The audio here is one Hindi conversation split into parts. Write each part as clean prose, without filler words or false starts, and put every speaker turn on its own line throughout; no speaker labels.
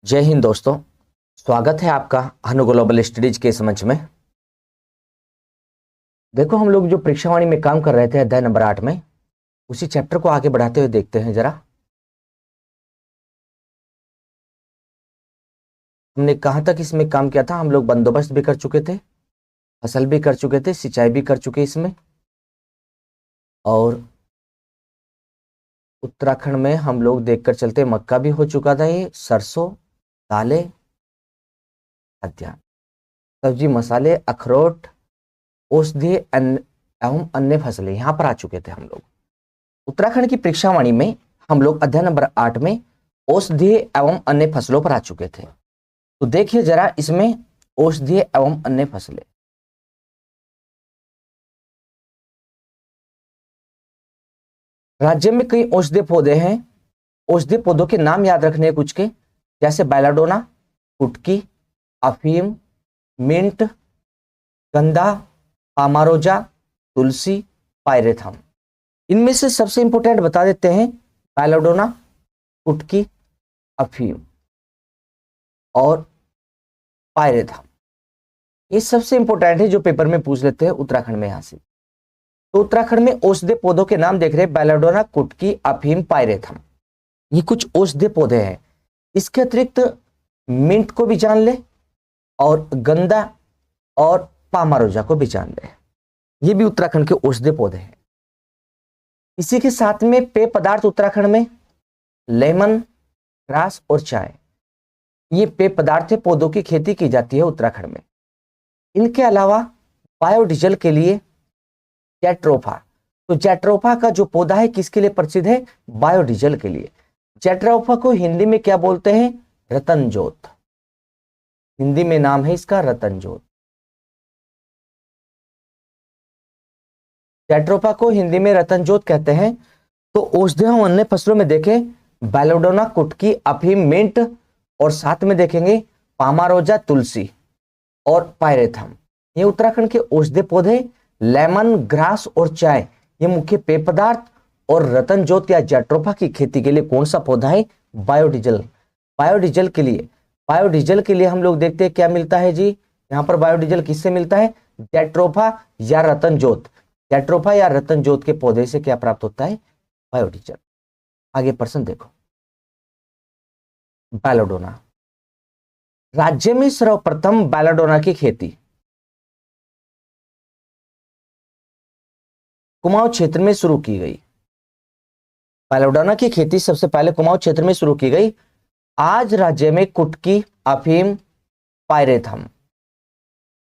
जय हिंद दोस्तों, स्वागत है आपका हनु ग्लोबल स्टडीज के इस मंच में। देखो, हम लोग जो परीक्षावाणी में काम कर रहे थे अध्याय नंबर 8 में, उसी चैप्टर को आगे बढ़ाते हुए देखते हैं जरा। हमने कहां तक इसमें काम किया था? हम लोग बंदोबस्त भी कर चुके थे, फसल भी कर चुके थे, सिंचाई भी कर चुके इसमें, और उत्तराखंड में हम लोग देखकर चलते मक्का भी हो चुका था, ये सरसों, दालें, खाद्यान्न, सब्जी, मसाले, अखरोट, औषधीय एवं अन्य फसलें यहां पर आ चुके थे हम लोग। उत्तराखंड की परीक्षावाणी में हम लोग अध्याय नंबर 8 में औषधीय एवं अन्य फसलों पर आ चुके थे। तो देखिए जरा इसमें औषधीय एवं अन्य फसलें। राज्य में कई औषधीय पौधे हैं। औषधीय पौधों के नाम याद रखने कुछ के, जैसे बेलाडोना, कुटकी, अफीम, मिंट, गंधा, पामारोजा, तुलसी, पायरेथम। इनमें से सबसे इंपोर्टेंट बता देते हैं, बेलाडोना, कुटकी, अफीम और पायरेथम। ये सबसे इंपोर्टेंट है जो पेपर में पूछ लेते हैं उत्तराखंड में। यहां से तो उत्तराखंड में औषधीय पौधों के नाम देख रहे हैं, बेलाडोना, कुटकी, अफीम, पायरेथम। ये कुछ औषधीय पौधे हैं। इसके अतिरिक्त मिंट को भी जान ले, और गंधा और पामारोजा को भी जान ले। ये भी उत्तराखंड के औषधीय पौधे हैं। इसी के साथ में पेय पदार्थ उत्तराखंड में लेमन ग्रास और चाय, ये पेय पदार्थ है। पौधों की खेती की जाती है उत्तराखंड में। इनके अलावा बायोडीजल के लिए जैट्रोफा, तो जैट्रोफा का जो पौधा है किसके लिए प्रसिद्ध है? बायोडीजल के लिए। जैट्रोफा को हिंदी में क्या बोलते हैं? रतन ज्योत। हिंदी में नाम है इसका रतन ज्योत। जैट्रोफा को हिंदी में रतन ज्योत कहते हैं। तो औषधीय और अन्य फसलों में देखें बेलाडोना, कुटकी, अफीम, मिंट, और साथ में देखेंगे पामारोजा, तुलसी और पायरेथम। ये उत्तराखंड के औषधीय पौधे। लेमन ग्रास और चाय ये मुख्य पेय पदार्थ। और रतन ज्योत या जैट्रोफा की खेती के लिए कौन सा पौधा है? बायोडीजल। बायोडीजल के लिए हम लोग देखते हैं क्या मिलता है जी। यहां पर बायोडीजल किससे मिलता है? जैट्रोफा या रतन ज्योत। जैट्रोफा या रतन ज्योत के पौधे से क्या प्राप्त होता है? बायोडीजल। आगे प्रश्न देखो। बेलाडोना। राज्य में सर्वप्रथम बेलाडोना की खेती कुमाऊं क्षेत्र में शुरू की गई। बेलाडोना की खेती सबसे पहले कुमाऊं क्षेत्र में शुरू की गई। आज राज्य में कुटकी, अफीम, पायरेथम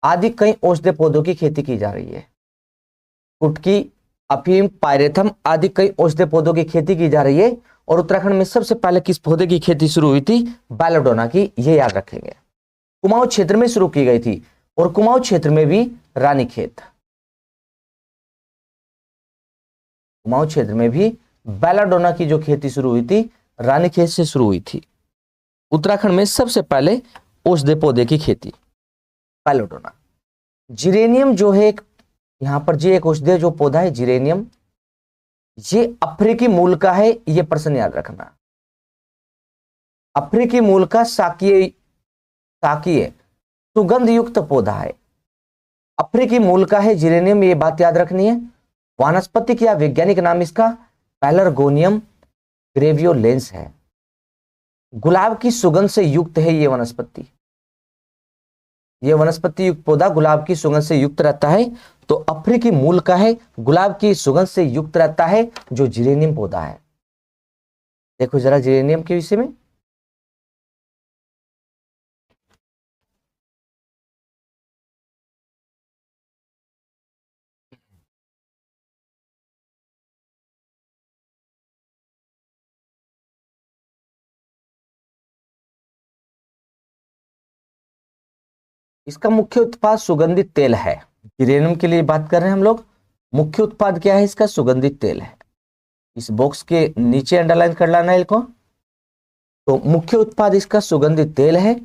आदि कई औषधीय पौधों की खेती की जा रही है। कुटकी, अफीम, पायरेथम आदि कई औषधीय पौधों की खेती की जा रही है। और उत्तराखंड में सबसे पहले किस पौधे की खेती शुरू हुई थी? बेलाडोना की। ये याद रखेंगे। कुमाऊं क्षेत्र में शुरू की गई थी, और कुमाऊं क्षेत्र में भी रानीखेत। कुमाऊं क्षेत्र में भी बेलाडोना की जो खेती शुरू हुई थी रानीखेत से शुरू हुई थी। उत्तराखंड में सबसे पहले औषधीय पौधे की खेती बेलाडोना। जिरेनियम जो है यहां पर जी एक औषधीय जो पौधा है जिरेनियम, ये अफ्रीकी मूल का है। ये प्रश्न याद रखना। अफ्रीकी मूल का शाकीय सुगंध युक्त पौधा है। अफ्रीकी मूल का है जिरेनियम, ये बात याद रखनी है। वानस्पतिक या वैज्ञानिक नाम इसका पैलर्गोनियम ग्रेवियोलेंस है। गुलाब की सुगंध से युक्त है ये वनस्पति। ये वनस्पति युक्त पौधा गुलाब की सुगंध से युक्त रहता है। तो अफ्रीकी मूल का है, गुलाब की सुगंध से युक्त रहता है जो जिरेनियम पौधा है। देखो जरा जिरेनियम के विषय में। इसका मुख्य उत्पाद सुगंधित तेल है। जिरेनियम के लिए बात कर रहे हैं हम लोग। मुख्य उत्पाद क्या है इसका? सुगंधित तेल है। इस बॉक्स के नीचे अंडरलाइन कर लेना इसको। तो मुख्य उत्पाद इसका सुगंधित तेल है।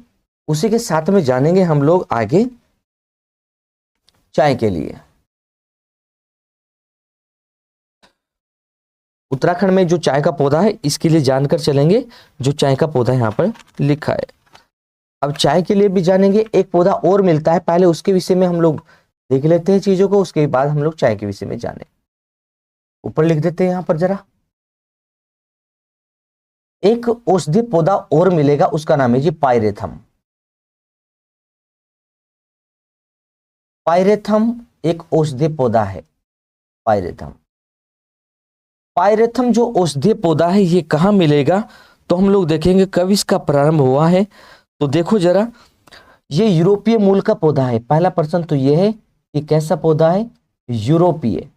उसी के साथ में जानेंगे हम लोग आगे चाय के लिए। उत्तराखंड में जो चाय का पौधा है इसके लिए जानकर चलेंगे। जो चाय का पौधा यहां पर लिखा है अब चाय के लिए भी जानेंगे, एक पौधा और मिलता है, पहले उसके विषय में हम लोग देख लेते हैं चीजों को, उसके बाद हम लोग चाय के विषय में जाने। ऊपर लिख देते हैं यहां पर जरा, एक औषधि पौधा और मिलेगा, उसका नाम है जी पायरेथम। पायरेथम एक औषधि पौधा है, पायरेथम। पायरेथम जो औषधीय पौधा है ये कहाँ मिलेगा, तो हम लोग देखेंगे कब इसका प्रारंभ हुआ है। तो देखो जरा, ये यूरोपीय मूल का पौधा है। पहला प्रश्न तो ये है कि कैसा पौधा है, यूरोपीय,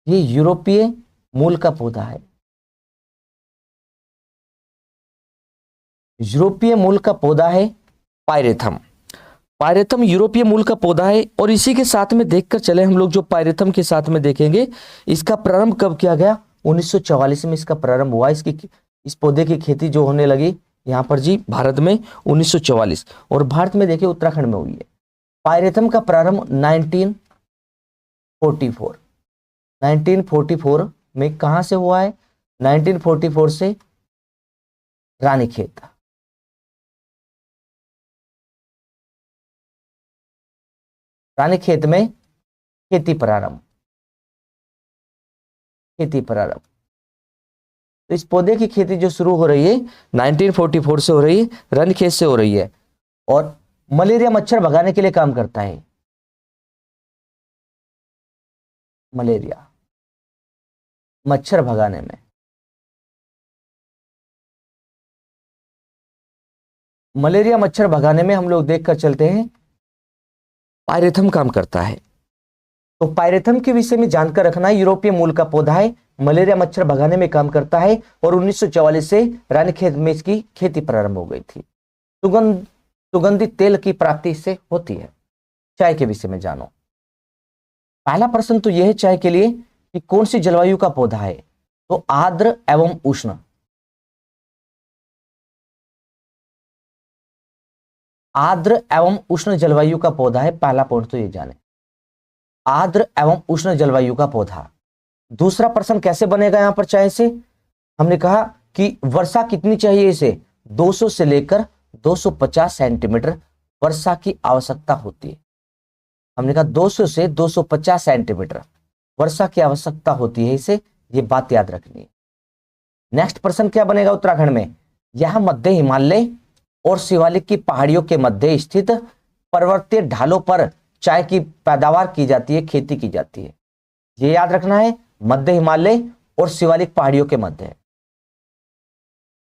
ये यूरोपीय मूल का पौधा है, यूरोपीय मूल का पौधा है पायरेथम। पायरेथम यूरोपीय मूल का पौधा है, और इसी के साथ में देखकर चले हम लोग, जो पायरेथम के साथ में देखेंगे इसका प्रारंभ कब किया गया, 1944 में इसका प्रारंभ हुआ। इस पौधे की खेती जो होने लगी यहां पर जी भारत में 1944, और भारत में देखिए उत्तराखंड में हुई है। पायरेथम का प्रारंभ 1944 में कहां से हुआ है, 1944 से रानीखेत, रानीखेत में खेती प्रारंभ, खेती प्रारंभ। तो इस पौधे की खेती जो शुरू हो रही है 1944 से हो रही है, रानीखेत से हो रही है, और मलेरिया मच्छर भगाने के लिए काम करता है। मलेरिया मच्छर भगाने में, मलेरिया मच्छर भगाने में हम लोग देखकर चलते हैं पायरेथम काम करता है। तो पायरेथम के विषय में जानकर रखना, यूरोपीय मूल का पौधा है, मलेरिया मच्छर भगाने में काम करता है, और 1944 से रानीखेत में इसकी खेती प्रारंभ हो गई थी। सुगंधित तेल की प्राप्ति इससे होती है। चाय के विषय में जानो। पहला प्रश्न तो यह है चाय के लिए कि कौन सी जलवायु का पौधा है, तो आर्द्र एवं उष्ण, आर्द्र एवं उष्ण जलवायु का पौधा है। पहला पॉइंट तो ये जाने, आर्द्र एवं उष्ण जलवायु का पौधा। दूसरा प्रश्न कैसे बनेगा यहां पर चाय से, हमने कहा कि वर्षा कितनी चाहिए इसे, 200 से लेकर 250 सेंटीमीटर वर्षा की आवश्यकता होती है। हमने कहा 200 से 250 सेंटीमीटर वर्षा की आवश्यकता होती है इसे, ये बात याद रखनी है। नेक्स्ट प्रश्न क्या बनेगा उत्तराखंड में, यह मध्य हिमालय और शिवालिक की पहाड़ियों के मध्य स्थित पर्वतीय ढालों पर चाय की पैदावार की जाती है, खेती की जाती है। ये याद रखना है, मध्य हिमालय और शिवालिक पहाड़ियों के मध्य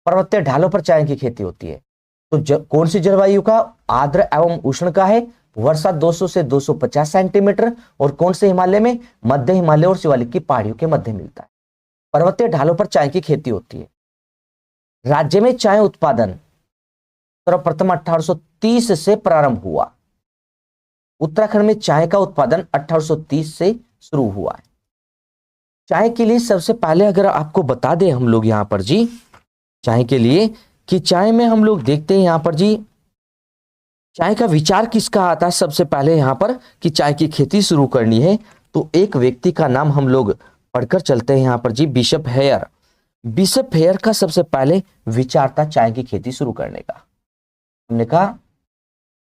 पर्वतीय ढालों पर चाय की खेती होती है। तो कौन सी जलवायु का, आर्द्र एवं उष्ण का है, वर्षा 200 से 250 सेंटीमीटर, और कौन से हिमालय में, मध्य हिमालय और शिवालिक की पहाड़ियों के मध्य मिलता है। पर्वतीय ढालों पर चाय की खेती होती है। राज्य में चाय उत्पादन सर्वप्रथम 1830 से प्रारंभ हुआ। उत्तराखंड में चाय का उत्पादन 1830 से शुरू हुआ है। चाय के लिए सबसे पहले अगर आपको बता दें हम लोग यहां पर जी, चाय के लिए कि चाय में हम लोग देखते हैं यहां पर जी, चाय का विचार किसका आता है सबसे पहले यहां पर, कि चाय की खेती शुरू करनी है। तो एक व्यक्ति का नाम हम लोग पढ़कर चलते हैं यहां पर जी, बिशप हेयर। बिशप हेयर का सबसे पहले विचार था चाय की खेती शुरू करने का। हमने कहा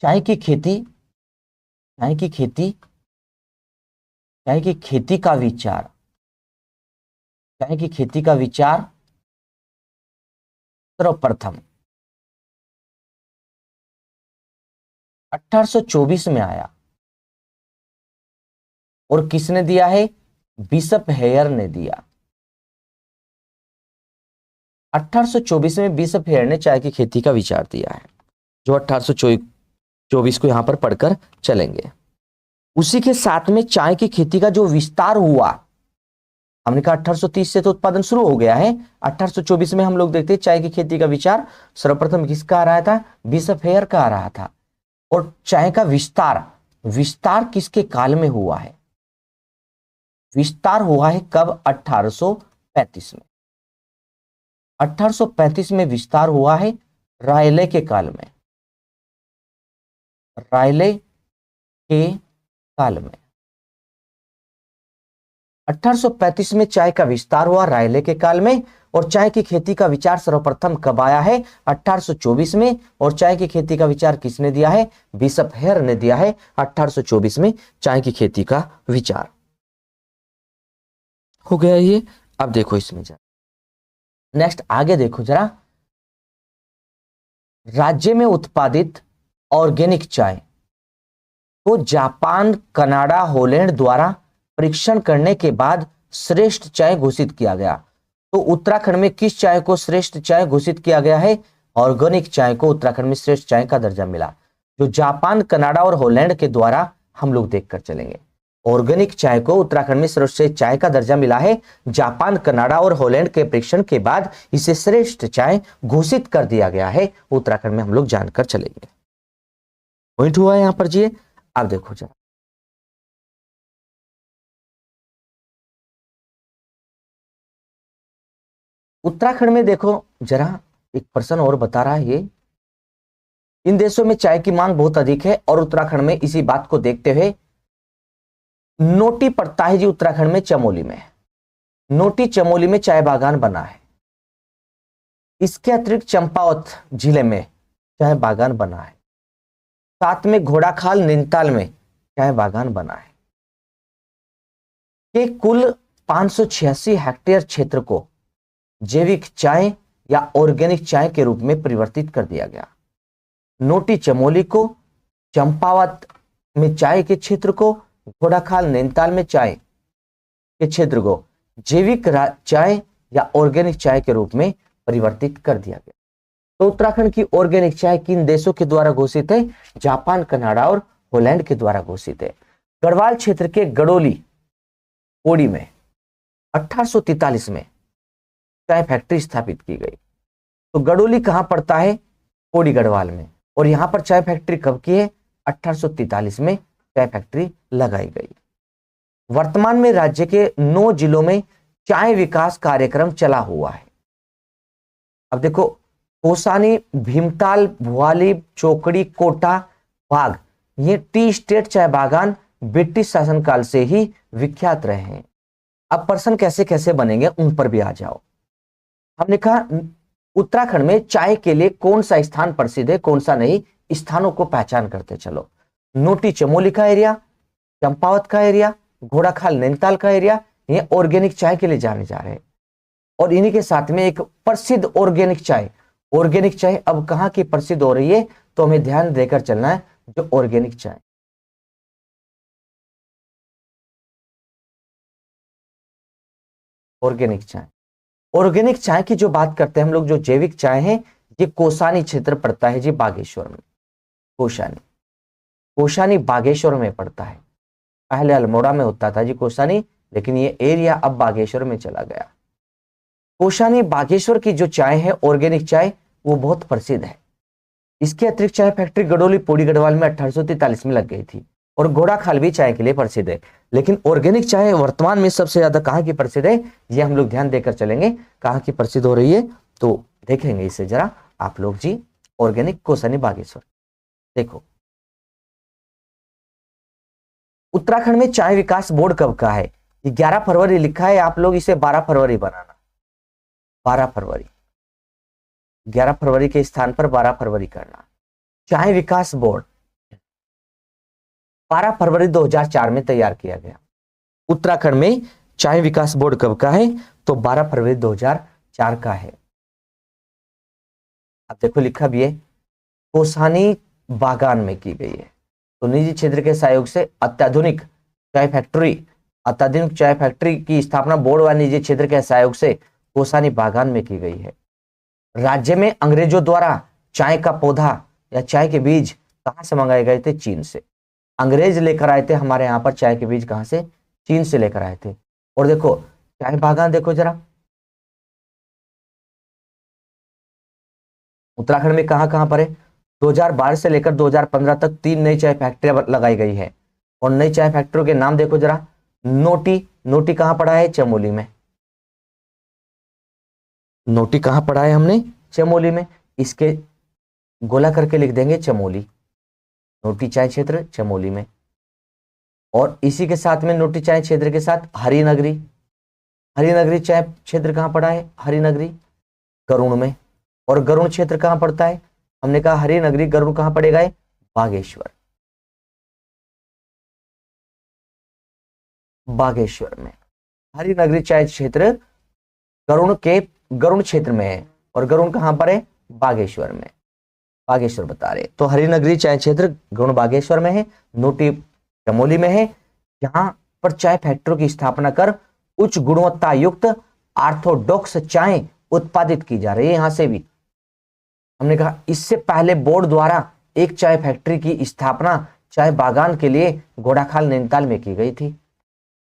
चाय की खेती, चाय की खेती, चाय की खेती का विचार, चाय की खेती का विचार सर्वप्रथम 1824 में आया, और किसने दिया है, बिशप हेयर ने दिया। 1824 में बिशप हेयर ने चाय की खेती का विचार दिया है, जो 1824 को यहां पर पढ़कर चलेंगे। उसी के साथ में चाय की खेती का जो विस्तार हुआ, हमने कहा 1830 से तो उत्पादन शुरू हो गया है, 1824 में हम लोग देखते हैं चाय की खेती का विचार सर्वप्रथम किसका आ रहा था, बिशप हेयर का आ रहा था। और चाय का विस्तार, विस्तार किसके काल में हुआ है, विस्तार हुआ है कब, 1835 में। 1835 में विस्तार हुआ है रायले के काल में, रायले के काल में। 1835 में चाय का विस्तार हुआ रायले के काल में। और चाय की खेती का विचार सर्वप्रथम कब आया है? 1824 में। और चाय की खेती का विचार किसने दिया है? बिशप हेयर ने दिया है 1824 में चाय की खेती का विचार। हो गया ये। अब देखो इसमें जरा नेक्स्ट आगे देखो जरा, राज्य में उत्पादित ऑर्गेनिक चाय को जापान, कनाडा, हॉलैंड द्वारा परीक्षण करने के बाद श्रेष्ठ चाय घोषित किया गया। तो उत्तराखंड में किस चाय को श्रेष्ठ चाय घोषित किया गया है? ऑर्गेनिक चाय को उत्तराखंड में श्रेष्ठ चाय का दर्जा मिला, जो जापान, कनाडा और हॉलैंड के द्वारा हम लोग देखकर चलेंगे। ऑर्गेनिक चाय को उत्तराखंड में श्रेष्ठ चाय का दर्जा मिला है। जापान, कनाडा और हॉलैंड के परीक्षण के बाद इसे श्रेष्ठ चाय घोषित कर दिया गया है। उत्तराखंड में हम लोग जानकर चलेंगे। पॉइंट हुआ यहां पर जी। अब देखो जरा, उत्तराखंड में देखो जरा, एक पर्सन और बता रहा है ये, इन देशों में चाय की मांग बहुत अधिक है और उत्तराखंड में इसी बात को देखते हुए नोटी पड़ता है जी। उत्तराखंड में चमोली में, नोटी चमोली में चाय बागान बना है। इसके अतिरिक्त चंपावत जिले में चाय बागान बना है। साथ में घोड़ाखाल, नैनीताल में चाय बागान बना है। के कुल 586 हेक्टेयर क्षेत्र को जैविक चाय या ऑर्गेनिक चाय के रूप में परिवर्तित कर दिया गया। नोटी चमोली को, चंपावत में चाय के क्षेत्र को, घोड़ाखाल, नैनीताल में चाय के क्षेत्र को जैविक चाय या ऑर्गेनिक चाय के रूप में परिवर्तित कर दिया गया। तो उत्तराखंड की ऑर्गेनिक चाय किन देशों के द्वारा घोषित है? जापान, कनाडा और हॉलैंड के द्वारा घोषित है। गढ़वाल क्षेत्र के गड़ोली कोड़ी में 1843 में चाय फैक्ट्री स्थापित की गई। तो गड़ोली कहां पड़ता है? कोड़ी, गढ़वाल में। और यहां पर चाय फैक्ट्री कब की है? 1843 में चाय फैक्ट्री लगाई गई। वर्तमान में राज्य के 9 जिलों में चाय विकास कार्यक्रम चला हुआ है। अब देखो, कौसानी, भीमताल, भुआली, चोकड़ी, कोटा, बाग, ये टी स्टेट चाय बागान ब्रिटिश शासनकाल से ही विख्यात रहे हैं। अब पर्सन कैसे कैसे बनेंगे उन पर भी आ जाओ। हमने कहा उत्तराखंड में चाय के लिए कौन सा स्थान प्रसिद्ध है, कौन सा नहीं, स्थानों को पहचान करते चलो। नोटी चमोली का एरिया, चंपावत का एरिया, घोड़ाखाल, नैनीताल का एरिया, ये ऑर्गेनिक चाय के लिए जाने जा रहे हैं। और इन्हीं के साथ में एक प्रसिद्ध ऑर्गेनिक चाय, ऑर्गेनिक चाय अब कहां की प्रसिद्ध हो रही है, तो हमें ध्यान देकर चलना है। जो ऑर्गेनिक चाय, ऑर्गेनिक चाय, ऑर्गेनिक चाय की जो बात करते हैं हम लोग, जो जैविक चाय है, ये कोसानी क्षेत्र पड़ता है जी, बागेश्वर में। कोसानी, कोसानी बागेश्वर में पड़ता है। पहले अल्मोड़ा में होता था जी कोसानी, लेकिन ये एरिया अब बागेश्वर में चला गया। कोसानी बागेश्वर की जो चाय है, ऑर्गेनिक चाय, वो बहुत प्रसिद्ध है। इसके अतिरिक्त चाय फैक्ट्री गडोली, पौड़ी, गढ़वाल में 1843 में लग गई थी। और घोड़ाखाल भी चाय के लिए प्रसिद्ध है। लेकिन ऑर्गेनिक चाय वर्तमान में सबसे ज्यादा कहां की प्रसिद्ध है, ये हम लोग ध्यान देकर चलेंगे, कहां की प्रसिद्ध हो रही है, तो देखेंगे इसे जरा आप लोग जी। ऑर्गेनिक कोसानी बागेश्वर। देखो, उत्तराखंड में चाय विकास बोर्ड कब का है? ये 11 फरवरी लिखा है, आप लोग इसे 12 फरवरी बनाना। 12 फरवरी, 11 फरवरी के स्थान पर 12 फरवरी करना। चाय विकास बोर्ड 12 फरवरी 2004 में तैयार किया गया। उत्तराखंड में चाय विकास बोर्ड कब का है? तो 12 फरवरी 2004 का है। अब देखो लिखा भी है, कोसानी बागान में की गई है। तो निजी क्षेत्र के सहयोग से अत्याधुनिक चाय फैक्ट्री की स्थापना बोर्ड व निजी क्षेत्र के सहयोग से कोसानी बागान में की गई है। राज्य में अंग्रेजों द्वारा चाय का पौधा या चाय के बीज कहां से मंगाए गए थे? चीन से। अंग्रेज लेकर आए थे हमारे यहां पर चाय के बीज, कहां से? चीन से लेकर आए थे। और देखो चाय बागान देखो जरा, उत्तराखंड में कहां कहां पर है? 2012 से लेकर 2015 तक 3 नई चाय फैक्ट्रियां लगाई गई है। और नई चाय फैक्ट्रियों के नाम देखो जरा। नोटी कहां पड़ा है? चमोली में। नोटी कहां पड़ा है हमने? चमोली में। इसके गोला करके लिख देंगे चमोली। नोटी चाय क्षेत्र चमोली में। और इसी के साथ में नोटी चाय क्षेत्र के साथ हरिनगरी, हरिनगरी चाय क्षेत्र कहाँ पड़ा है? हरिनगरी गरुड़ में। और गरुड़ क्षेत्र कहाँ पड़ता है? हमने कहा हरिनगरी गरुड़ कहाँ पड़ेगा? है बागेश्वर, बागेश्वर में। हरिनगरी चाय क्षेत्र गरुड़ क्षेत्र में है और गरुड़ कहाँ पर है? बागेश्वर में, बागेश्वर बता रहे। तो हरिनगरी चाय क्षेत्र गरुड़ बागेश्वर में है, नोटी चमोली में है। यहाँ पर चाय फैक्ट्रियों की स्थापना कर उच्च गुणवत्ता युक्त ऑर्थोडॉक्स चाय उत्पादित की जा रही है। यहां से भी हमने कहा इससे पहले बोर्ड द्वारा एक चाय फैक्ट्री की स्थापना चाय बागान के लिए घोड़ाखाल नैनीताल में की गई थी।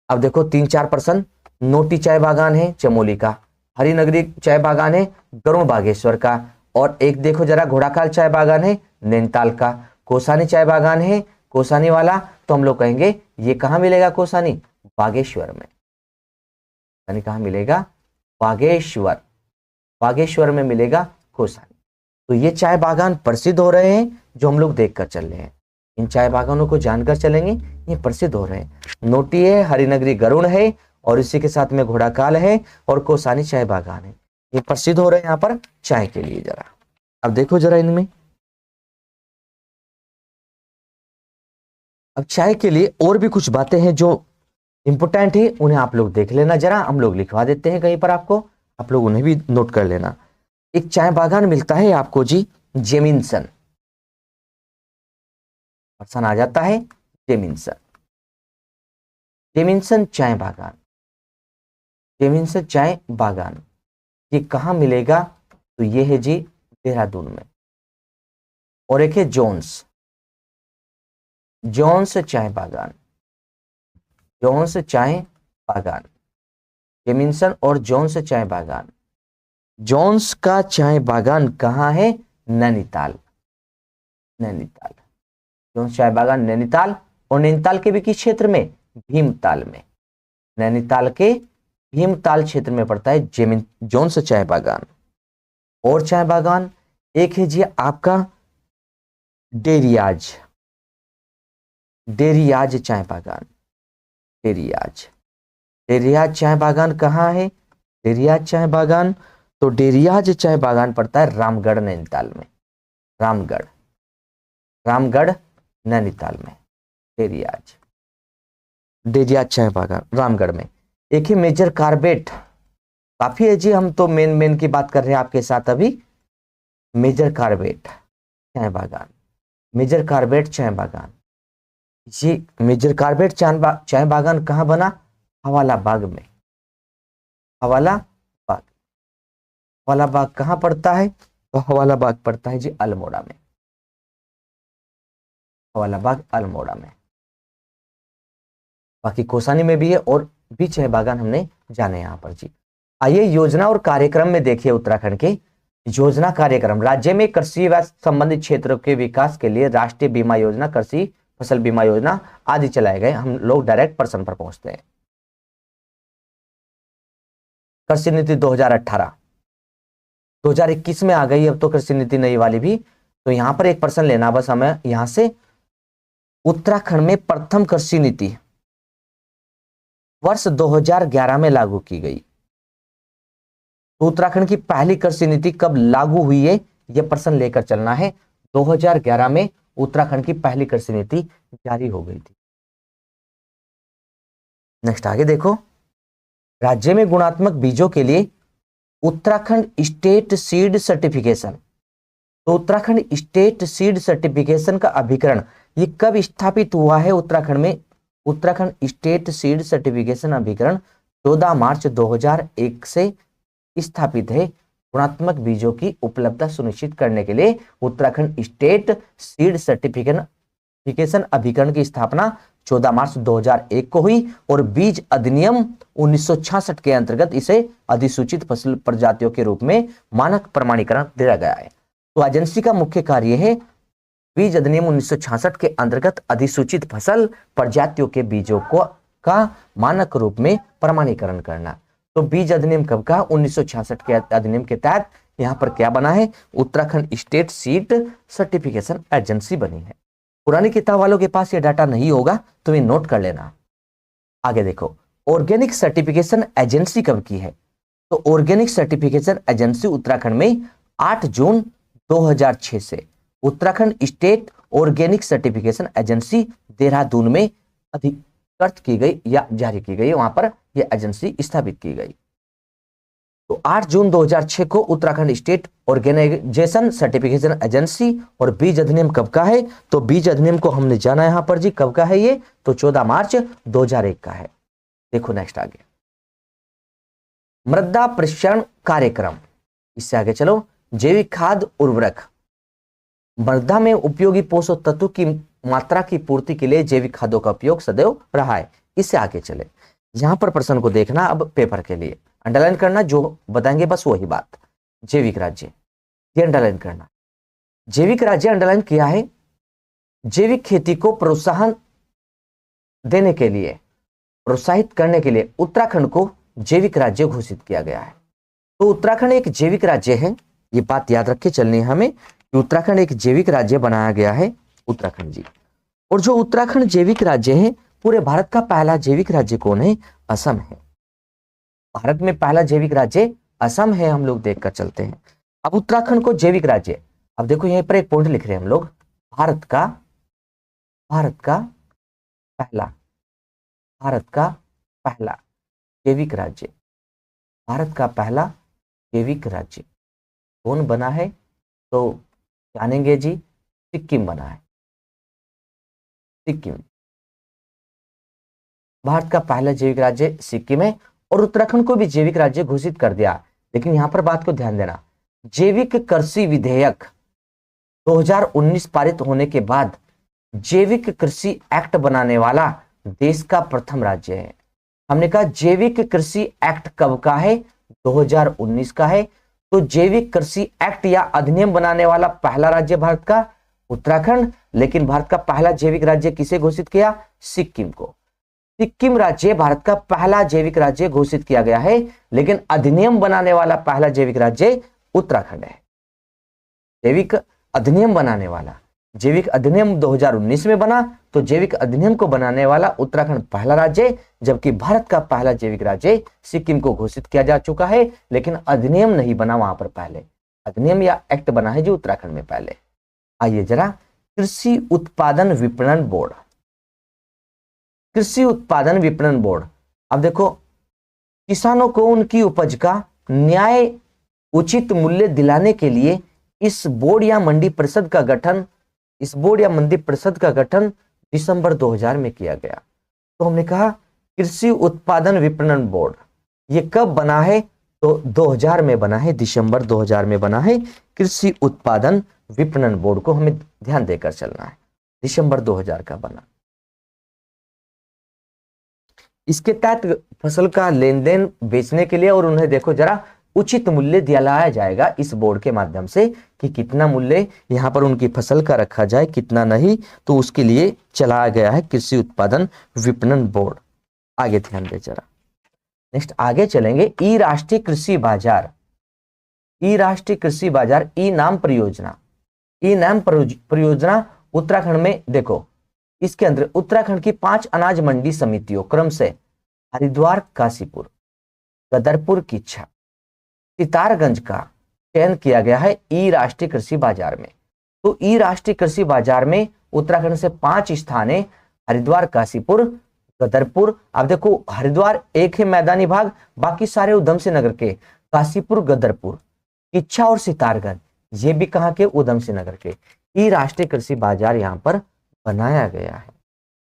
अब देखो 3-4%। नोटी चाय बागान है चमोली का, हरिनगरी चाय बागान है गरुड़ बागेश्वर का, और एक देखो जरा घोड़ाखाल चाय बागान है नैनीताल का। कोसानी चाय बागान है, कोसानी वाला तो हम लोग कहेंगे ये कहाँ मिलेगा? कोसानी बागेश्वर में। यानी कहाँ मिलेगा? बागेश्वर, बागेश्वर में मिलेगा कोसानी। तो ये चाय बागान प्रसिद्ध हो रहे हैं जो हम लोग देखकर चल रहे हैं। इन चाय बागानों को जानकर चलेंगे, ये प्रसिद्ध हो रहे हैं। नोटी है, हरिनगरी गरुड़ है और इसी के साथ में घोड़ाखाल है और कोसानी चाय बागान है। ये प्रसिद्ध हो रहे हैं यहाँ पर चाय के लिए। जरा अब देखो जरा इनमें, अब चाय के लिए और भी कुछ बातें हैं जो इंपोर्टेंट है, उन्हें आप लोग देख लेना। जरा हम लोग लिखवा देते हैं कहीं पर आपको, आप लोग उन्हें भी नोट कर लेना। एक चाय बागान मिलता है आपको जी जेमिन्सन, ऑप्शन आ जाता है जेमिन्सन, जेमिन्सन चाय बागान, जेमिन्सन चाय बागान। ये कहाँ मिलेगा? तो ये है जी देहरादून में। और एक है जोन्स, जोन्स चाय बागान, जोन्स चाय बागान, जेमिन्सन और जोन्स चाय बागान। जोन्स का चाय बागान कहाँ है? नैनीताल, नैनीताल। जोन्स चाय बागान नैनीताल, और नैनीताल के भी किस क्षेत्र में? भीमताल में। नैनीताल के भीमताल क्षेत्र में पड़ता है जोन्स चाय बागान। और चाय बागान एक है जी आपका डेरियाज, डेरियाज चाय बागान, डेरियाज, डेरियाज चाय बागान कहाँ है? डेरियाज चाय बागान, तो डेरियाज चाय बागान पड़ता है रामगढ़ नैनीताल में, रामगढ़, रामगढ़ नैनीताल में डेरियाज, डेरियाज चाय बागान रामगढ़ में। एक है मेजर कार्बेट, काफी है जी, हम तो मेन की बात कर रहे हैं आपके साथ अभी। मेजर कार्बेट चाय बागान, मेजर कार्बेट चाय बागान। ये मेजर कार्बेट चाय बागान कहाँ बना? हवाला बाग में, हवाला बाग। हवाला बाग कहाँ पड़ता है? तो हवाला बाग पड़ता है जी अल्मोड़ा में, हवाला बाग अल्मोड़ा में। बाकी कोसानी में भी है और भी चाय बागान हमने जाने यहाँ पर जी। आइए योजना और कार्यक्रम में देखिए उत्तराखंड के योजना कार्यक्रम। राज्य में कृषि व संबंधित क्षेत्रों के विकास के लिए राष्ट्रीय बीमा योजना, कृषि फसल बीमा योजना आदि चलाए गए। हम लोग डायरेक्ट प्रश्न पर पहुंचते हैं। कृषि नीति 2018, 2021 में आ गई अब तो कृषि नीति नई वाली भी। तो यहां पर एक प्रश्न लेना बस हमें यहां से, उत्तराखंड में प्रथम कृषि नीति वर्ष 2011 में लागू की गई। तो उत्तराखंड की पहली कृषि नीति कब लागू हुई है, यह प्रश्न लेकर चलना है। 2011 में उत्तराखंड की पहली कृषि नीति जारी हो गई थी। नेक्स्ट आगे देखो, राज्य में गुणात्मक बीजों के लिए उत्तराखंड स्टेट सीड सर्टिफिकेशन। तो उत्तराखंड स्टेट सीड सर्टिफिकेशन का अभिकरण ये कब स्थापित हुआ है उत्तराखंड में? उत्तराखंड स्टेट सीड सर्टिफिकेशन अभिकरण 14 मार्च 2001 से स्थापित है। गुणात्मक बीजों की उपलब्धता सुनिश्चित करने के लिए उत्तराखंड स्टेट सीड सर्टिफिकेशन अभिकरण की स्थापना 14 मार्च 2001 को हुई और बीज अधिनियम 1966 के अंतर्गत इसे अधिसूचित फसल प्रजातियों के रूप में मानक प्रमाणीकरण दिया गया है। तो एजेंसी का मुख्य कार्य है बीज अधिनियम 1966 के अंतर्गत अधिसूचित फसल प्रजातियों के बीजों को का मानक रूप में प्रमाणीकरण करना। तो बीज अधिनियम कब का? 1966 के अधिनियम के तहत यहाँ पर क्या बना है? Uttarakhand state seed certification agency बनी है। पुरानी किताब वालों के पास ये डाटा नहीं होगा तो ये नोट कर लेना। आगे देखो, ऑर्गेनिक सर्टिफिकेशन एजेंसी कब की है? तो ऑर्गेनिक सर्टिफिकेशन एजेंसी उत्तराखंड में 8 जून 2006 से Uttarakhand state organic certification agency Dehradun में अधिकृत की गई या जारी की गई, वहां पर यह एजेंसी स्थापित की गई। तो 8 जून 2006 को Uttarakhand state organisation certification agency. और बीज अधिनियम कब का है? तो बीज अधिनियम को हमने जाना यहां पर जी, कब का है ये? तो 14 मार्च 2001 का है। देखो नेक्स्ट आगे, मृदा प्रशिक्षण कार्यक्रम। इससे आगे चलो, जैविक खाद उर्वरक। मृदा में उपयोगी पोषक तत्व की मात्रा की पूर्ति के लिए जैविक खादों का उपयोग सदैव रहा है। इससे आगे चले, यहां पर प्रश्न को देखना अब पेपर के लिए, अंडरलाइन करना, जो बताएंगे बस वही बात। जैविक राज्य ये अंडरलाइन करना, जैविक राज्य अंडरलाइन किया है। जैविक खेती को प्रोत्साहन देने के लिए, प्रोत्साहित करने के लिए उत्तराखंड को जैविक राज्य घोषित किया गया है। तो उत्तराखंड एक जैविक राज्य है, ये बात याद रख के चलनी है हमें कि उत्तराखंड एक जैविक राज्य बनाया गया है उत्तराखंड जी। और जो उत्तराखंड जैविक राज्य है, पूरे भारत का पहला जैविक राज्य कौन है? असम है। भारत में पहला जैविक राज्य असम है, हम लोग देखकर चलते हैं। अब उत्तराखंड को जैविक राज्य, अब देखो यहीं पर एक पॉइंट लिख रहे हैं हम लोग, भारत का पहला जैविक राज्य, भारत का पहला जैविक राज्य कौन बना है? तो जानेंगे जी, सिक्किम बना है। सिक्किम भारत का पहला जैविक राज्य सिक्किम है। और उत्तराखंड को भी जैविक राज्य घोषित कर दिया। लेकिन यहां पर बात को ध्यान देना, जैविक कृषि विधेयक 2019 पारित होने के बाद जैविक कृषि एक्ट बनाने वाला देश का प्रथम राज्य है। हमने कहा जैविक कृषि एक्ट कब का है? 2019 का है। तो जैविक कृषि एक्ट या अधिनियम बनाने वाला पहला राज्य भारत का उत्तराखंड। लेकिन भारत का पहला जैविक राज्य किसे घोषित किया? सिक्किम को। सिक्किम राज्य भारत का पहला जैविक राज्य घोषित किया गया है, लेकिन अधिनियम बनाने वाला पहला जैविक राज्य उत्तराखंड है। जैविक अधिनियम बनाने वाला, जैविक अधिनियम 2019 में बना, तो जैविक अधिनियम को बनाने वाला उत्तराखंड पहला राज्य, जबकि भारत का पहला जैविक राज्य सिक्किम को घोषित किया जा चुका है, लेकिन अधिनियम नहीं बना वहां पर पहले। अधिनियम या एक्ट बना है जो उत्तराखंड में पहले। आइए जरा, कृषि उत्पादन विपणन बोर्ड। कृषि उत्पादन विपणन बोर्ड, अब देखो, किसानों को उनकी उपज का न्याय उचित मूल्य दिलाने के लिए इस बोर्ड या मंडी परिषद का गठन दिसंबर 2000 में किया गया। तो हमने कहा कृषि उत्पादन विपणन बोर्ड ये कब बना है? तो 2000 में बना है, दिसंबर 2000 में बना है। कृषि उत्पादन विपणन बोर्ड को हमें ध्यान देकर चलना है, दिसंबर 2000 का बना। इसके तहत फसल का लेन देन बेचने के लिए और उन्हें देखो जरा उचित मूल्य दिलाया जाएगा इस बोर्ड के माध्यम से, कि कितना मूल्य यहां पर उनकी फसल का रखा जाए, कितना नहीं, तो उसके लिए चलाया गया है कृषि उत्पादन विपणन बोर्ड। आगे ध्यान दे जरा, नेक्स्ट आगे चलेंगे, ई राष्ट्रीय कृषि बाजार। ई राष्ट्रीय कृषि बाजार, ई नाम परियोजना। ई नाम परियोजना उत्तराखंड में, देखो इसके अंदर उत्तराखंड की 5 अनाज मंडी समितियों क्रम से हरिद्वार, काशीपुर, गदरपुर, किच्छा, सितारगंज का चयन किया गया है ई राष्ट्रीय कृषि बाजार में। तो ई राष्ट्रीय कृषि बाजार में उत्तराखंड से 5 स्थान है, हरिद्वार, काशीपुर, गदरपुर। अब देखो हरिद्वार एक है मैदानी भाग, बाकी सारे उधम सिंह नगर के, काशीपुर, गदरपुर, किच्छा और सितारगंज ये भी कहां के? उधम सिंह नगर के। ई राष्ट्रीय कृषि बाजार यहां पर बनाया गया है।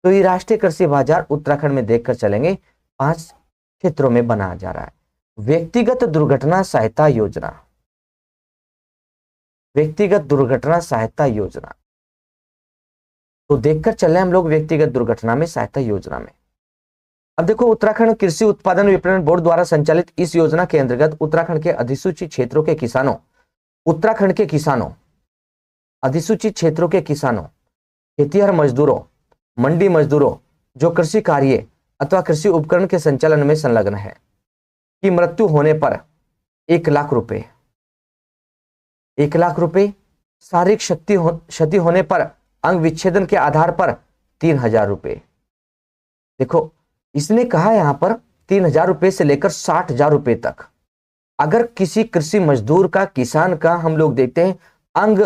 तो ये राष्ट्रीय कृषि बाजार उत्तराखंड में देखकर चलेंगे 5 क्षेत्रों में बनाया जा रहा है। व्यक्तिगत दुर्घटना सहायता योजना, व्यक्तिगत दुर्घटना सहायता योजना, तो देखकर चले हम लोग व्यक्तिगत दुर्घटना में सहायता योजना में। अब देखो उत्तराखंड कृषि उत्पादन विपणन बोर्ड द्वारा संचालित इस योजना के अंतर्गत उत्तराखंड के अधिसूचित क्षेत्रों के किसानों, उत्तराखंड के किसानों, अधिसूचित क्षेत्रों के किसानों, खेतिहर मजदूरों, मंडी मजदूरों जो कृषि कार्य अथवा कृषि उपकरण के संचालन में संलग्न है की मृत्यु होने पर 1 लाख रुपए, 1 लाख रुपए, शारीरिक क्षति होने पर अंग विच्छेदन के आधार पर 3,000 रुपये। देखो इसने कहा यहां पर 3,000 रुपये से लेकर 60,000 रुपये तक। अगर किसी कृषि मजदूर का, किसान का हम लोग देखते हैं अंग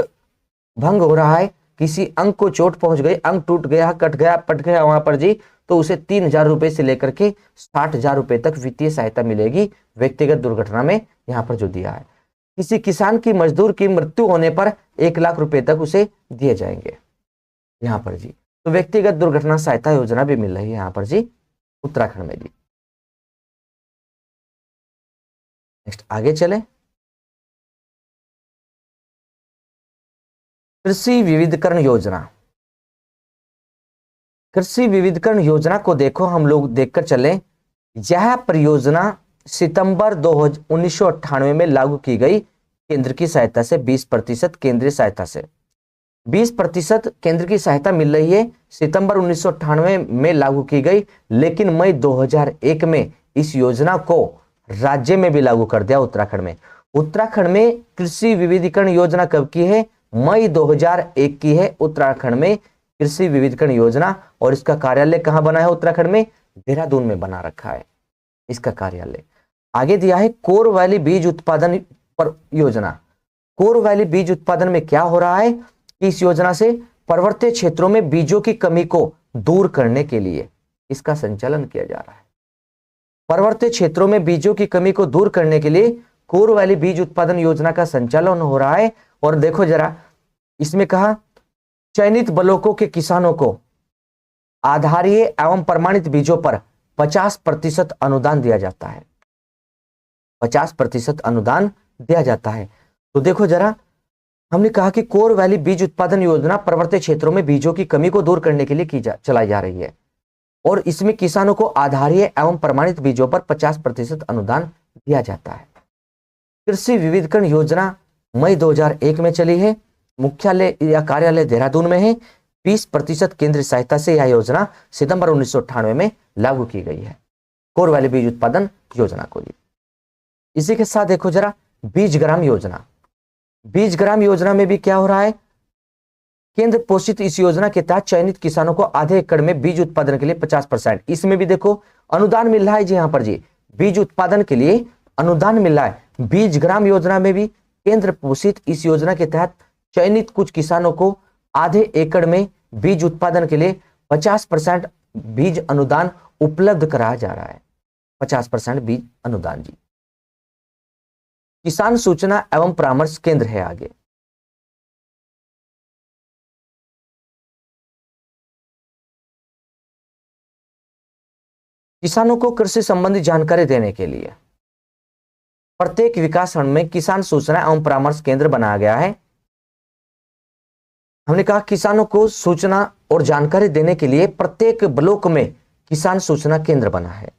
भंग हो रहा है, किसी अंग को चोट पहुंच गई, अंग टूट गया, कट गया, पट गया वहां पर जी, तो उसे 3,000 रुपये से लेकर के 60,000 रुपये तक वित्तीय सहायता मिलेगी व्यक्तिगत दुर्घटना में, यहां पर जो दिया है। किसी किसान की, मजदूर की मृत्यु होने पर 1,00,000 रुपये तक उसे दिए जाएंगे यहां पर जी। तो व्यक्तिगत दुर्घटना सहायता योजना भी मिल रही है यहां पर जी उत्तराखंड में जी। नेक्स्ट आगे चले, कृषि विविधीकरण योजना। कृषि विविधीकरण योजना को देखो, हम लोग देखकर चले। यह परियोजना सितंबर 1998 में लागू की गई केंद्र की सहायता से, 20% केंद्रीय सहायता से। 20% केंद्र की सहायता मिल रही है, सितंबर 1998 में लागू की गई, लेकिन मई 2001 में इस योजना को राज्य में भी लागू कर दिया उत्तराखंड में। उत्तराखंड में कृषि विविधीकरण योजना कब की है? मई 2001 की है उत्तराखंड में कृषि विविधीकरण योजना। और इसका कार्यालय कहां बना है उत्तराखंड में? देहरादून में बना रखा है इसका कार्यालय। आगे दिया है कोर वैली बीज उत्पादन पर योजना। कोर वैली बीज उत्पादन में क्या हो रहा है कि इस योजना से पर्वतीय क्षेत्रों में बीजों की कमी को दूर करने के लिए इसका संचालन किया जा रहा है। पर्वतीय क्षेत्रों में बीजों की कमी को दूर करने के लिए कोर वैली बीज उत्पादन योजना का संचालन हो रहा है। और देखो जरा, इसमें कहा चयनित ब्लॉकों के किसानों को आधारीय एवं प्रमाणित बीजों पर 50% अनुदान दिया जाता है। 50% अनुदान दिया जाता है। तो देखो जरा, हमने कहा कि कोर वैली बीज उत्पादन योजना पर्वतीय क्षेत्रों में बीजों की कमी को दूर करने के लिए चलाई जा रही है, और इसमें किसानों को आधारीय एवं प्रमाणित बीजों पर 50% अनुदान दिया जाता है। कृषि विविधीकरण योजना मई 2001 में चली है, मुख्यालय या कार्यालय देहरादून में है। 20% केंद्रीय सहायता से यह योजना सितंबर 1998 में लागू की गई है, कोर वैली बीज उत्पादन योजना को। इसी के साथ देखो जरा, बीज ग्राम योजना। बीज ग्राम योजना में भी क्या हो रहा है? केंद्र पोषित इस योजना के तहत चयनित किसानों को आधे एकड़ में बीज उत्पादन के लिए 50%, इसमें भी देखो अनुदान मिल रहा है जी। यहां पर जी बीज उत्पादन के लिए अनुदान मिल रहा है। बीज ग्राम योजना में भी केंद्र पोषित इस योजना के तहत चयनित कुछ किसानों को आधे एकड़ में बीज उत्पादन के लिए 50% बीज अनुदान उपलब्ध कराया जा रहा है। 50% बीज अनुदान जी। किसान सूचना एवं परामर्श केंद्र है आगे। किसानों को कृषि संबंधी जानकारी देने के लिए प्रत्येक विकासखंड में किसान सूचना एवं परामर्श केंद्र बनाया गया है। हमने कहा किसानों को सूचना और जानकारी देने के लिए प्रत्येक ब्लॉक में किसान सूचना केंद्र बना है,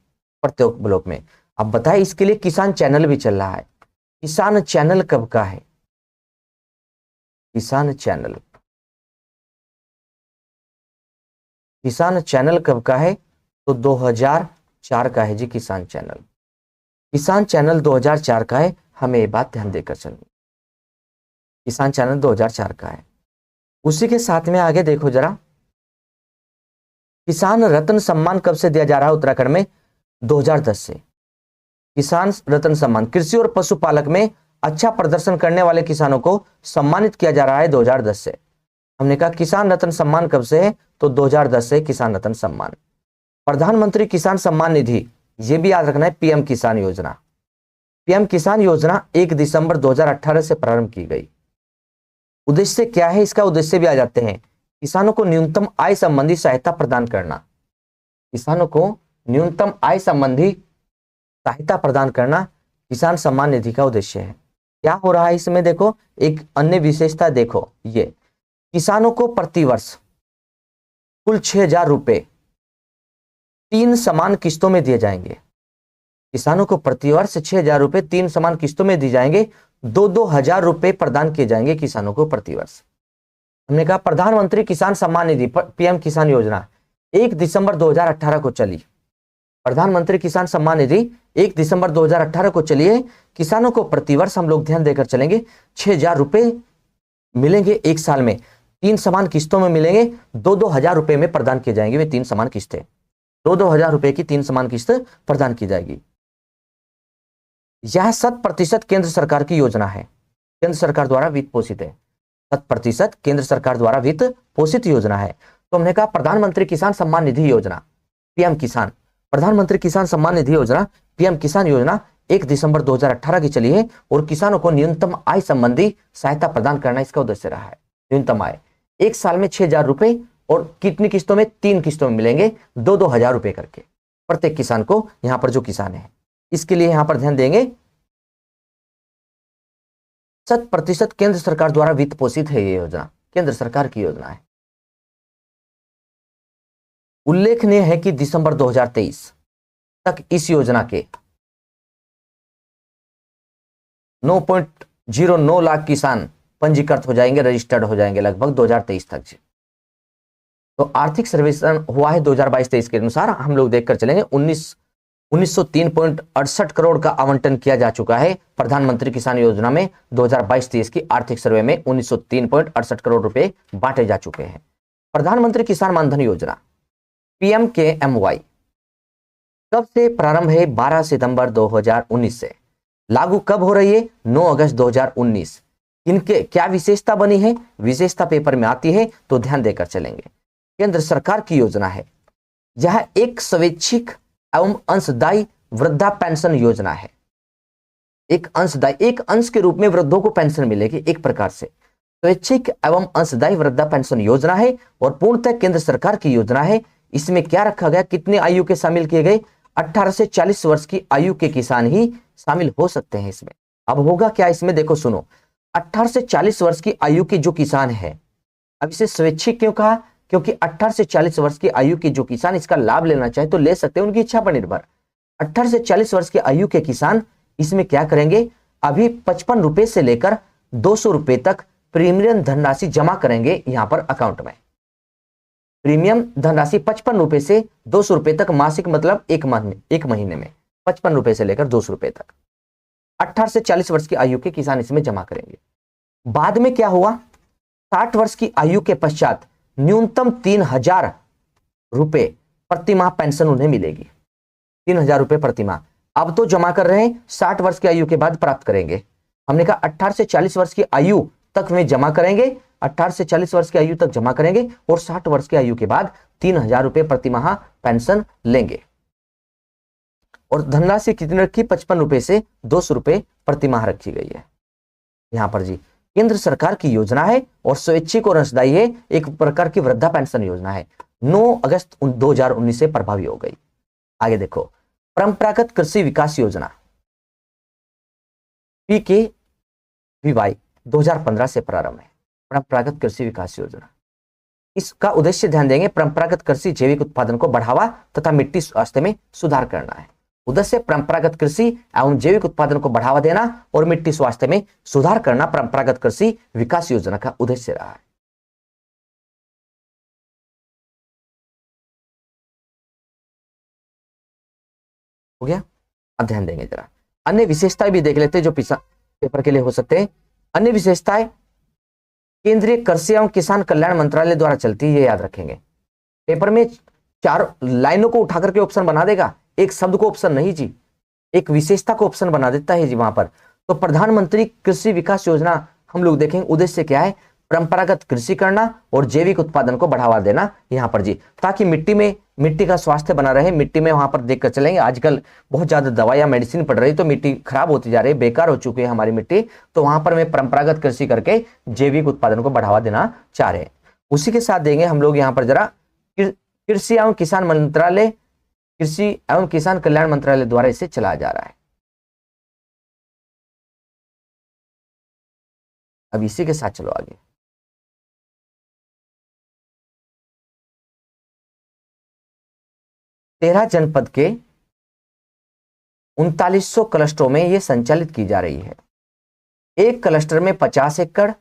प्रत्येक ब्लॉक में। अब बताएं, इसके लिए किसान चैनल भी चल रहा है। किसान चैनल कब का है? किसान चैनल, किसान चैनल कब का है? तो 2004 का है जी किसान चैनल। किसान चैनल 2004 का है, हमें ये बात ध्यान देकर चलनी। किसान चैनल 2004 का है। उसी के साथ में आगे देखो जरा, किसान रत्न सम्मान कब से दिया जा रहा है उत्तराखंड में? 2010 से। किसान रत्न सम्मान, कृषि और पशुपालक में अच्छा प्रदर्शन करने वाले किसानों को सम्मानित किया जा रहा है 2010 से। हमने कहा किसान रत्न सम्मान कब से है? तो 2010 से किसान रत्न सम्मान। प्रधानमंत्री किसान सम्मान निधि, यह भी याद रखना है, पीएम किसान योजना। पीएम किसान योजना 1 दिसंबर 2018 से प्रारंभ की गई। उद्देश्य क्या है इसका? उद्देश्य भी आ जाते हैं, किसानों को न्यूनतम आय संबंधी सहायता प्रदान करना। किसानों को न्यूनतम आय संबंधी सहायता प्रदान करना किसान सम्मान निधि का उद्देश्य है। क्या हो रहा है इसमें? देखो एक अन्य विशेषता देखो, ये किसानों को प्रतिवर्ष कुल 6,000 रुपए 3 समान किस्तों में दिए जाएंगे। किसानों को प्रतिवर्ष 6,000 रुपए 3 समान किस्तों में दिए जाएंगे। 2-2 हजार रुपए प्रदान किए जाएंगे किसानों को प्रतिवर्ष। हमने कहा प्रधानमंत्री किसान सम्मान निधि पीएम किसान योजना 1 दिसंबर 2018 को चली। प्रधानमंत्री किसान सम्मान निधि 1 दिसंबर 2018 को चली है। किसानों को प्रतिवर्ष हम लोग ध्यान देकर चलेंगे 6,000 रुपए मिलेंगे एक साल में। 3 समान किस्तों में मिलेंगे, 2-2 हजार रुपए में प्रदान किए जाएंगे। वे 3 समान किस्तें, 2-2 हजार रुपए की 3 समान किस्त प्रदान की जाएगी। यह 100% केंद्र सरकार की योजना है, केंद्र सरकार द्वारा वित्त पोषित है। 100% केंद्र सरकार द्वारा वित्त पोषित योजना है। तो हमने कहा प्रधानमंत्री किसान सम्मान निधि योजना, पीएम किसान, प्रधानमंत्री किसान सम्मान निधि योजना, पीएम किसान योजना 1 दिसंबर 2018 की चली है और किसानों को न्यूनतम आय संबंधी सहायता प्रदान करना इसका उद्देश्य रहा है। न्यूनतम आय 1 साल में 6,000 रुपए और कितनी किस्तों में? 3 किस्तों में मिलेंगे, 2-2 हजार रुपए करके प्रत्येक किसान को। यहां पर जो किसान है इसके लिए यहां पर ध्यान देंगे 100% केंद्र सरकार द्वारा वित्त पोषित है। ये योजना केंद्र सरकार की योजना है। उल्लेखनीय है कि दिसंबर 2023 तक इस योजना के 9.09 लाख किसान पंजीकृत हो जाएंगे, रजिस्टर्ड हो जाएंगे लगभग 2023 तक। तो आर्थिक सर्वेक्षण हुआ है 2022-23 के अनुसार, हम लोग देखकर चलेंगे 1903.68 करोड़ का आवंटन किया जा चुका है प्रधानमंत्री किसान योजना में। 2022-23 की आर्थिक सर्वे में 1903.68 करोड़ रुपए बांटे जा चुके हैं। प्रधानमंत्री किसान मानधन योजना PMKMY कब से प्रारंभ है? 12 सितंबर 2019 से। लागू कब हो रही है? 9 अगस्त 2019। इनके क्या विशेषता बनी है? विशेषता पेपर में आती है तो ध्यान देकर चलेंगे। केंद्र सरकार की योजना है। यह एक स्वैच्छिक एवं अंशदायी वृद्धा पेंशन योजना है। एक अंशदायी, एक अंश के रूप में वृद्धों को पेंशन मिलेगी एक प्रकार से। स्वैच्छिक एवं अंशदायी वृद्धा पेंशन योजना है और पूर्णतः केंद्र सरकार की योजना है। इसमें क्या रखा गया? कितने आयु के शामिल किए गए? 18 से 40 वर्ष की आयु के किसान ही शामिल हो सकते हैं इसमें। अब होगा क्या इसमें? देखो सुनो, 18 से 40 वर्ष की आयु के जो किसान है, अब इसे स्वैच्छिक क्यों कहा? क्योंकि 18 से 40 वर्ष की आयु के जो किसान इसका लाभ लेना चाहे तो ले सकते हैं, उनकी इच्छा पर निर्भर। 18 से 40 वर्ष की आयु के किसान इसमें क्या करेंगे? अभी 55 रुपए से लेकर 200 रुपए तक प्रीमियम धनराशि जमा करेंगे यहां पर अकाउंट में। प्रीमियम धनराशि 55 रुपए से 200 रुपए तक मासिक, मतलब एक महीने में 55 रुपए से लेकर 200 रुपए तक 18 से 40 वर्ष की आयु के किसान इसमें जमा करेंगे। बाद में क्या हुआ? 60 वर्ष की आयु के पश्चात न्यूनतम 3,000 रुपए प्रतिमाह पेंशन उन्हें मिलेगी। 3,000 रुपए प्रतिमाह। अब तो जमा कर रहे हैं, 60 वर्ष की आयु के बाद प्राप्त करेंगे। हमने कहा 18 से 40 वर्ष की आयु तक में जमा करेंगे, 18 से 40 वर्ष की आयु तक जमा करेंगे और 60 वर्ष की आयु के बाद 3,000 रुपए प्रतिमाह पेंशन लेंगे। और धनराशि कितनी रखी? 55 रुपए से 200 रुपए प्रतिमाह रखी गई है यहां पर जी। केंद्र सरकार की योजना है और स्वैच्छिक और अंशदायी है, एक प्रकार की वृद्धा पेंशन योजना है। 9 अगस्त 2019 से प्रभावी हो गई। आगे देखो, परंपरागत कृषि विकास योजना PKVY 2015 से प्रारंभ है। परंपरागत कृषि विकास योजना, इसका उद्देश्य ध्यान देंगे परंपरागत कृषि जैविक उत्पादन को बढ़ावा तथा मिट्टी स्वास्थ्य में सुधार करना है। उद्देश्य परंपरागत कृषि एवं जैविक उत्पादन को बढ़ावा देना और मिट्टी स्वास्थ्य में सुधार करना परंपरागत कृषि विकास योजना का उद्देश्य रहा है। हो गया? अब ध्यान देंगे जरा, अन्य विशेषताएं भी देख लेते हैं जो पेपर के लिए हो सकते हैं। अन्य विशेषताएं केंद्रीय कृषि एवं किसान कल्याण मंत्रालय द्वारा चलती है, ये याद रखेंगे। पेपर में 4 लाइनों को उठा करके ऑप्शन बना देगा, एक शब्द को ऑप्शन नहीं जी, एक विशेषता को ऑप्शन बना देता है जी वहां पर। तो प्रधानमंत्री कृषि विकास योजना हम लोग देखेंगे उद्देश्य क्या है? परंपरागत कृषि करना और जैविक उत्पादन को बढ़ावा देना यहां पर जी, ताकि मिट्टी का स्वास्थ्य बना रहे। मिट्टी में वहां पर देखकर चलेंगे, आजकल बहुत ज्यादा दवाइयां मेडिसिन पड़ रही, तो मिट्टी खराब होती जा रही है, बेकार हो चुकी है हमारी मिट्टी। तो वहां पर मैं परंपरागत कृषि करके जैविक उत्पादन को बढ़ावा देना चाह रहे हैं। उसी के साथ देंगे हम लोग यहाँ पर जरा कृषि एवं किसान मंत्रालय, कृषि एवं किसान कल्याण मंत्रालय द्वारा इसे चलाया जा रहा है। अब इसी के साथ चलो आगे। तेरह जनपद के 3900 क्लस्टरों में यह संचालित की जा रही है। एक क्लस्टर में 50 एकड़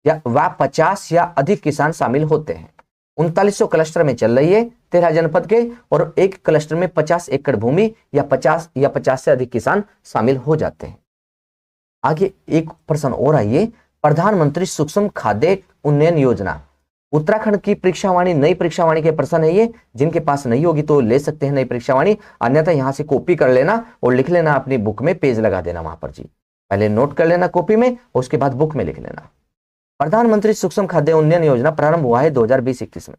या 50 या अधिक किसान शामिल होते हैं। 3900 क्लस्टर में चल रही है 13 जनपद के, और एक क्लस्टर में 50 एकड़ भूमि या 50 से अधिक किसान शामिल हो जाते हैं। आगे एक प्रश्न और आइए, प्रधानमंत्री सूक्ष्म खाद्य उन्नयन योजना उत्तराखंड की परीक्षावाणी नई परीक्षावाणी के प्रश्न है ये, जिनके पास नहीं होगी तो ले सकते हैं नई परीक्षावाणी, अन्यथा यहां से कॉपी कर लेना और लिख लेना अपनी बुक में, पेज लगा देना वहां पर जी। पहले नोट कर लेना कॉपी में और उसके बाद बुक में लिख लेना। प्रधानमंत्री सूक्ष्म खाद्य उन्नयन योजना प्रारंभ हुआ है 2020-21 में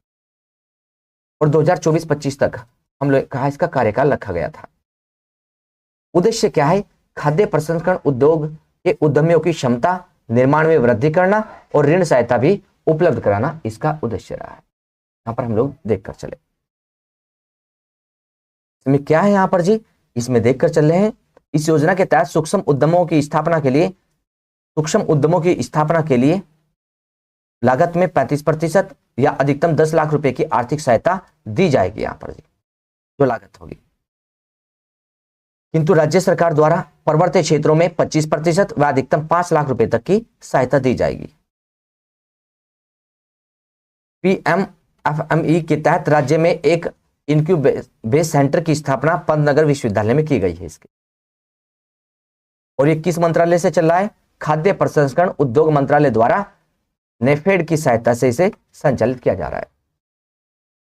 और 2024-25 तक हम लोग कहा इसका कार्यकाल रखा गया था। उद्देश्य क्या है? खाद्य प्रसंस्करण उद्योग के उद्यमियों की क्षमता निर्माण में वृद्धि करना और ऋण सहायता भी उपलब्ध कराना इसका उद्देश्य रहा है। यहां पर हम लोग देखकर चले, इसमें क्या है यहां पर जी, इसमें देखकर चल रहे हैं। इस योजना के तहत सूक्ष्म उद्यमों की स्थापना के लिए लागत में 35% या अधिकतम 10 लाख रुपए की आर्थिक सहायता दी जाएगी यहां पर जी, जो लागत होगी। किंतु राज्य सरकार द्वारा पर्वतीय क्षेत्रों में 25% व अधिकतम 5 लाख रुपए तक की सहायता दी जाएगी। PMFME के तहत राज्य में एक इनक्यूबेशन सेंटर की स्थापना पंतनगर विश्वविद्यालय में की गई है इसके, और ये किस मंत्रालय से चल रहा है? खाद्य प्रसंस्करण उद्योग मंत्रालय द्वारा नेफेड की सहायता से इसे संचालित किया जा रहा है।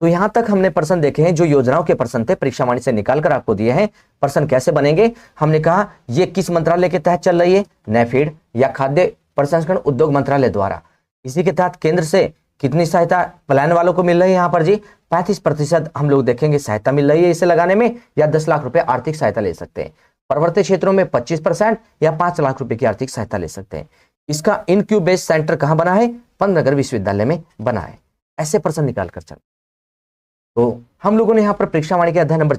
तो यहां तक हमने प्रश्न देखे हैं, जो योजनाओं के प्रश्न थे परीक्षावाणी से निकालकर आपको दिए हैं। प्रश्न कैसे बनेंगे? हमने कहा ये किस मंत्रालय के तहत चल रही है? नेफेड या खाद्य प्रसंस्करण उद्योग मंत्रालय द्वारा। इसी के तहत केंद्र से कितनी सहायता पलायन वालों को मिल रही है? यहाँ पर जी 35% हम लोग देखेंगे सहायता मिल रही है इसे लगाने में, या 10 लाख रुपए आर्थिक सहायता ले सकते हैं। पर्वतीय क्षेत्रों में 25% या 5 लाख रुपए की आर्थिक सहायता ले सकते हैं। इसका इनक्यूबेशन सेंटर कहां बना है? पंतनगर विश्वविद्यालय में बना है। ऐसे प्रश्न निकाल कर चल। तो हम लोगों ने यहाँ पर परीक्षावाणी के अध्याय नंबर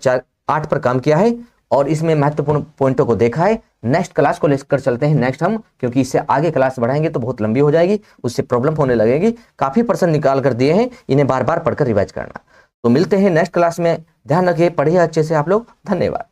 8 पर काम किया है और इसमें महत्वपूर्ण पॉइंटों को देखा है। नेक्स्ट क्लास को लेकर चलते हैं नेक्स्ट हम, क्योंकि इससे आगे क्लास बढ़ाएंगे तो बहुत लंबी हो जाएगी, उससे प्रॉब्लम होने लगेगी। काफी प्रश्न निकाल कर दिए हैं, इन्हें बार बार पढ़कर रिवाइज करना। तो मिलते हैं नेक्स्ट क्लास में, ध्यान रखिए, पढ़िए अच्छे से आप लोग। धन्यवाद।